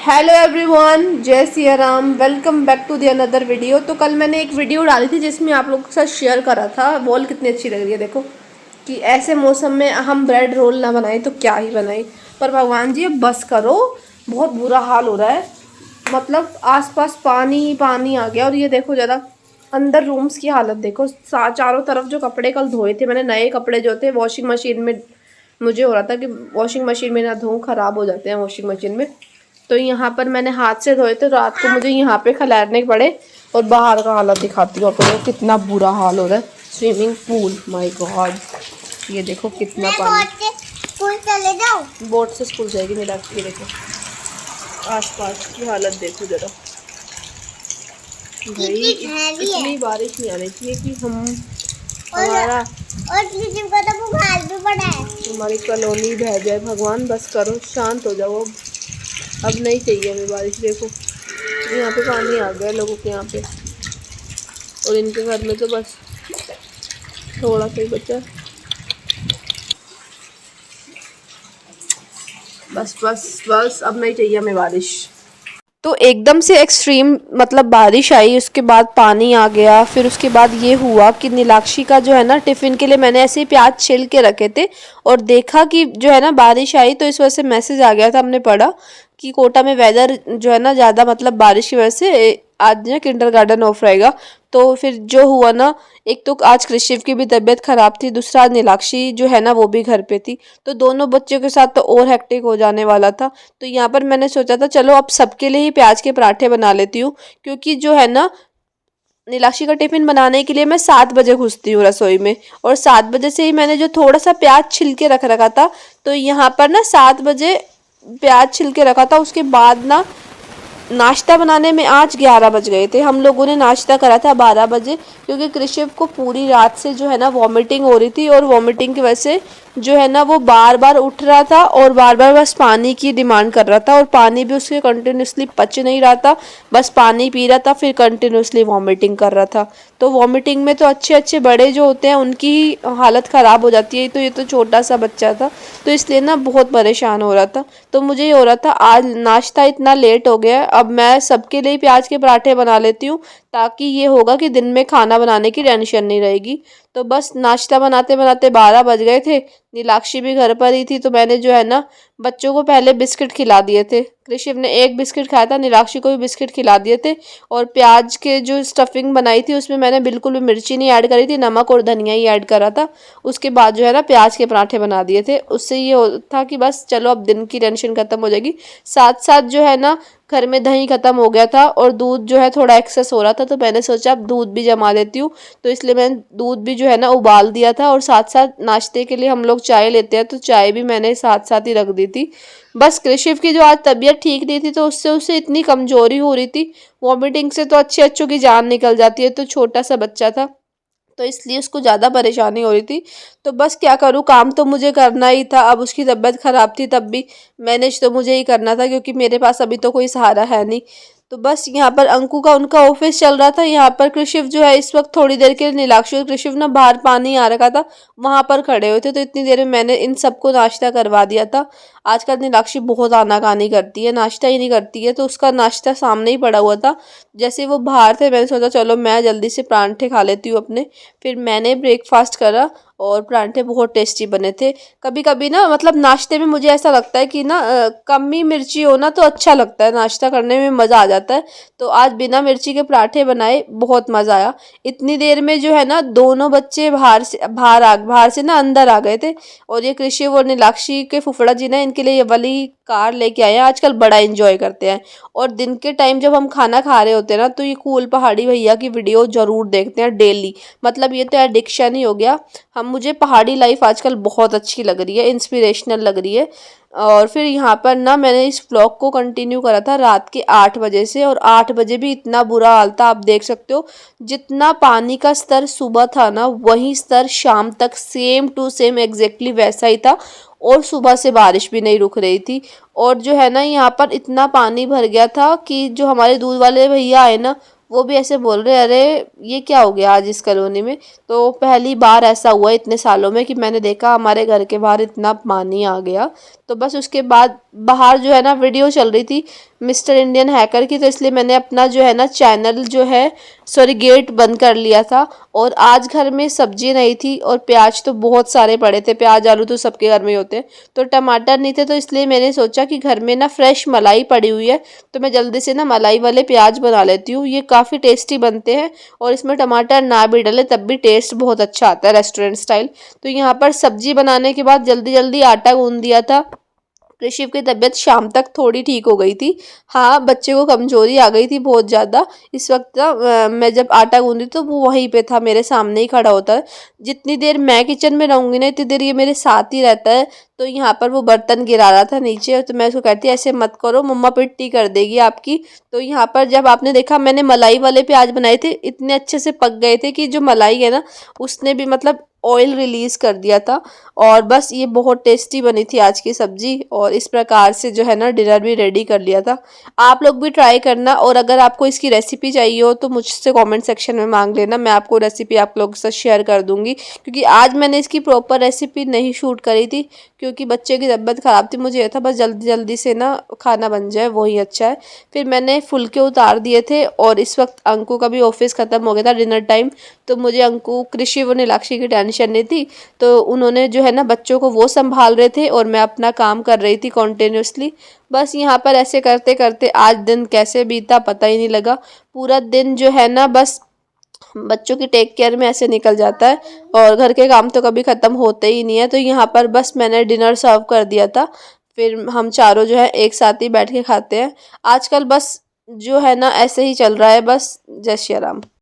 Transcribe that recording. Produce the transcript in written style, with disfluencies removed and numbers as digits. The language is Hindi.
हेलो एवरीवन, जय Siya Ram. Welcome back to the another video. तो कल मैंने एक वीडियो डाली थी जिसमें आप लोगों के साथ शेयर करा था वॉल कितनी अच्छी लग रही है। देखो कि ऐसे मौसम में हम ब्रेड रोल ना बनाए तो क्या ही बनाए। पर भगवान जी अब बस करो, बहुत बुरा हाल हो रहा है। मतलब आसपास पानी पानी आ गया। और ये देखो ज़रा अंदर रूम्स की हालत देखो। चारों तरफ जो कपड़े कल धोए थे मैंने, नए कपड़े जो थे वॉशिंग मशीन में, मुझे हो रहा था कि वॉशिंग मशीन में ना धोऊं, ख़राब हो जाते हैं वॉशिंग मशीन में। तो यहाँ पर मैंने हाथ से धोए थे, रात को मुझे यहाँ पे खिलाने पड़े। और बाहर का हालत दिखाती हूँ आपको, कितना बुरा हाल हो रहा है। स्विमिंग पूल, माय गॉड, ये देखो कितना पानी। स्कूल चले जाओ। बोट से स्कूल जाएगी मेरा। ये देखो आसपास की हालत देखो जरा भाई। इतनी बारिश नहीं आनी चाहिए कि हमारा और किसी को तो बुखार भी पड़ा है। हमारी कॉलोनी बह जाए। भगवान बस करो, शांत हो जाओ। अब नहीं चाहिए हमें बारिश। देखो यहाँ पे पानी आ गया लोगों के यहाँ पे, और इनके घर में तो बस थोड़ा सा ही बचा। बस बस बस अब नहीं चाहिए हमें बारिश। तो एकदम से एक्सट्रीम मतलब बारिश आई, उसके बाद पानी आ गया। फिर उसके बाद ये हुआ कि नीलाक्षी का जो है ना टिफ़िन के लिए मैंने ऐसे ही प्याज छिल के रखे थे और देखा कि जो है ना बारिश आई, तो इस वजह से मैसेज आ गया था। हमने पढ़ा कि कोटा में वेदर जो है ना ज़्यादा मतलब बारिश की वजह से आज ना किंडरगार्टन ऑफ रहेगा। तो फिर जो हुआ ना, एक तो आज कृषिव की भी तबीयत ख़राब थी, दूसरा नीलाक्षी जो है ना वो भी घर पे थी। तो दोनों बच्चों के साथ तो और हेक्टिक हो जाने वाला था। तो यहाँ पर मैंने सोचा था चलो अब सबके लिए ही प्याज के पराठे बना लेती हूँ, क्योंकि जो है ना नीलाक्षी का टिफिन बनाने के लिए मैं 7 बजे घुसती हूँ रसोई में। और 7 बजे से ही मैंने जो थोड़ा सा प्याज छिल के रख रखा था, तो यहाँ पर ना 7 बजे प्याज छिल के रखा था। उसके बाद ना नाश्ता बनाने में आज 11 बज गए थे। हम लोगों ने नाश्ता करा था 12 बजे, क्योंकि कृषिव को पूरी रात से जो है ना वॉमिटिंग हो रही थी। और वॉमिटिंग की वजह से जो है ना वो बार बार उठ रहा था और बार बार बस पानी की डिमांड कर रहा था। और पानी भी उसके कंटिन्यूसली पच नहीं रहा था, बस पानी पी रहा था, फिर कंटिन्यूसली वॉमिटिंग कर रहा था। तो वॉमिटिंग में तो अच्छे अच्छे बड़े जो होते हैं उनकी ही हालत ख़राब हो जाती है। तो ये तो छोटा सा बच्चा था, तो इसलिए ना बहुत परेशान हो रहा था। तो मुझे ये हो रहा था आज नाश्ता इतना लेट हो गया, अब मैं सबके लिए प्याज के पराठे बना लेती हूँ, ताकि ये होगा कि दिन में खाना बनाने की टेंशन नहीं रहेगी। तो बस नाश्ता बनाते बनाते 12 बज गए थे। नीलाक्षी भी घर पर ही थी, तो मैंने जो है ना बच्चों को पहले बिस्किट खिला दिए थे। कृषिव ने एक बिस्किट खाया था, नीलाक्षी को भी बिस्किट खिला दिए थे। और प्याज के जो स्टफिंग बनाई थी उसमें मैंने बिल्कुल भी मिर्ची नहीं ऐड करी थी, नमक और धनिया ही ऐड करा था। उसके बाद जो है ना प्याज के पराठे बना दिए थे। उससे ये था कि बस चलो अब दिन की टेंशन खत्म हो जाएगी। साथ साथ जो है ना घर में दही खत्म हो गया था और दूध जो है थोड़ा एक्सेस हो रहा था, तो मैंने सोचा अब दूध भी जमा देती हूँ। तो इसलिए मैंने दूध भी जो है ना उबाल दिया था। और साथ साथ नाश्ते के लिए हम लोग चाय लेते हैं, तो चाय भी मैंने साथ साथ ही रख दी थी। बस कृषिव की जो आज तबीयत ठीक नहीं थी, तो उससे उससे इतनी कमजोरी हो रही थी। वॉमिटिंग से तो अच्छे अच्छों की जान निकल जाती है, तो छोटा सा बच्चा था, तो इसलिए उसको ज़्यादा परेशानी हो रही थी। तो बस क्या करूँ, काम तो मुझे करना ही था। अब उसकी तबीयत ख़राब थी तब भी मैनेज तो मुझे ही करना था, क्योंकि मेरे पास अभी तो कोई सहारा है नहीं। तो बस यहाँ पर अंकु का उनका ऑफिस चल रहा था। यहाँ पर कृषिव जो है इस वक्त थोड़ी देर के लिए नीलाक्षी और कृषिव ना बाहर पानी आ रखा था, वहाँ पर खड़े हुए थे। तो इतनी देर में मैंने इन सबको नाश्ता करवा दिया था। आजकल नीलाक्षी बहुत आनाकानी करती है, नाश्ता ही नहीं करती है, तो उसका नाश्ता सामने ही पड़ा हुआ था। जैसे वो बाहर थे मैंने सोचा चलो मैं जल्दी से परांठे खा लेती हूँ अपने। फिर मैंने ब्रेकफास्ट करा और परांठे बहुत टेस्टी बने थे। कभी कभी ना मतलब नाश्ते में मुझे ऐसा लगता है कि ना कम ही मिर्ची हो ना तो अच्छा लगता है, नाश्ता करने में मज़ा आ जाता है। तो आज बिना मिर्ची के पराठे बनाए, बहुत मज़ा आया। इतनी देर में जो है ना दोनों बच्चे बाहर से ना अंदर आ गए थे। और ये कृषि और नीलाक्षी के फुफड़ा जी ने इनके लिए ये वाली कार लेके आए हैं, आजकल बड़ा एंजॉय करते हैं। और दिन के टाइम जब हम खाना खा रहे होते हैं ना, तो ये कूल पहाड़ी भैया की वीडियो ज़रूर देखते हैं डेली। मतलब ये तो एडिक्शन ही हो गया। हम मुझे पहाड़ी लाइफ आजकल बहुत अच्छी लग रही है, इंस्पिरेशनल लग रही है। और फिर यहाँ पर ना मैंने इस व्लॉग को कंटिन्यू करा था रात के 8 बजे से, और 8 बजे भी इतना बुरा हाल था, आप देख सकते हो। जितना पानी का स्तर सुबह था ना, वही स्तर शाम तक सेम टू सेम एग्जैक्टली वैसा ही था। और सुबह से बारिश भी नहीं रुक रही थी। और जो है ना यहाँ पर इतना पानी भर गया था कि जो हमारे दूध वाले भैया आए ना, वो भी ऐसे बोल रहे अरे ये क्या हो गया आज इस कॉलोनी में। तो पहली बार ऐसा हुआ इतने सालों में कि मैंने देखा हमारे घर के बाहर इतना पानी आ गया। तो बस उसके बाद बाहर जो है ना वीडियो चल रही थी मिस्टर इंडियन हैकर की, तो इसलिए मैंने अपना जो है ना चैनल जो है सॉरी गेट बंद कर लिया था। और आज घर में सब्जी नहीं थी और प्याज तो बहुत सारे पड़े थे, प्याज आलू तो सबके घर में ही होते हैं, तो टमाटर नहीं थे, तो इसलिए मैंने सोचा कि घर में ना फ्रेश मलाई पड़ी हुई है तो मैं जल्दी से ना मलाई वाले प्याज बना लेती हूँ। ये काफ़ी टेस्टी बनते हैं और इसमें टमाटर ना भी डले तब भी टेस्ट बहुत अच्छा आता है रेस्टोरेंट स्टाइल। तो यहाँ पर सब्जी बनाने के बाद जल्दी जल्दी आटा गूंद दिया था। ऋषिव की तबीयत शाम तक थोड़ी ठीक हो गई थी। हाँ, बच्चे को कमजोरी आ गई थी बहुत ज़्यादा। इस वक्त ना मैं जब आटा गूंदी तो वो वहीं पे था, मेरे सामने ही खड़ा होता है। जितनी देर मैं किचन में रहूँगी ना इतनी देर ये मेरे साथ ही रहता है। तो यहाँ पर वो बर्तन गिरा रहा था नीचे, तो मैं उसको कहती ऐसे मत करो, मम्मा पिट्टी कर देगी आपकी। तो यहाँ पर जब आपने देखा मैंने मलाई वाले प्याज बनाए थे, इतने अच्छे से पक गए थे कि जो मलाई है ना उसने भी मतलब ऑयल रिलीज़ कर दिया था। और बस ये बहुत टेस्टी बनी थी आज की सब्जी। और इस प्रकार से जो है ना डिनर भी रेडी कर लिया था। आप लोग भी ट्राई करना, और अगर आपको इसकी रेसिपी चाहिए हो तो मुझसे कमेंट सेक्शन में मांग लेना, मैं आपको रेसिपी आप लोगों के साथ शेयर कर दूंगी। क्योंकि आज मैंने इसकी प्रॉपर रेसिपी नहीं शूट करी थी क्योंकि बच्चे की तबीयत ख़राब थी, मुझे यह था बस जल्दी जल्दी से ना खाना बन जाए वही अच्छा है। फिर मैंने फुलके उतार दिए थे और इस वक्त अंकु का भी ऑफिस ख़त्म हो गया था डिनर टाइम, तो मुझे अंकु कृषि व नीलाक्षी की टेंशन नहीं थी। तो उन्होंने जो है ना बच्चों को वो संभाल रहे थे और मैं अपना काम कर रही थी कॉन्टिन्यूसली। बस यहाँ पर ऐसे करते करते आज दिन कैसे बीता पता ही नहीं लगा। पूरा दिन जो है ना बस बच्चों की टेक केयर में ऐसे निकल जाता है और घर के काम तो कभी ख़त्म होते ही नहीं है। तो यहाँ पर बस मैंने डिनर सर्व कर दिया था, फिर हम चारों जो है एक साथ ही बैठ के खाते हैं आजकल। बस जो है ना ऐसे ही चल रहा है बस। जय श्री राम।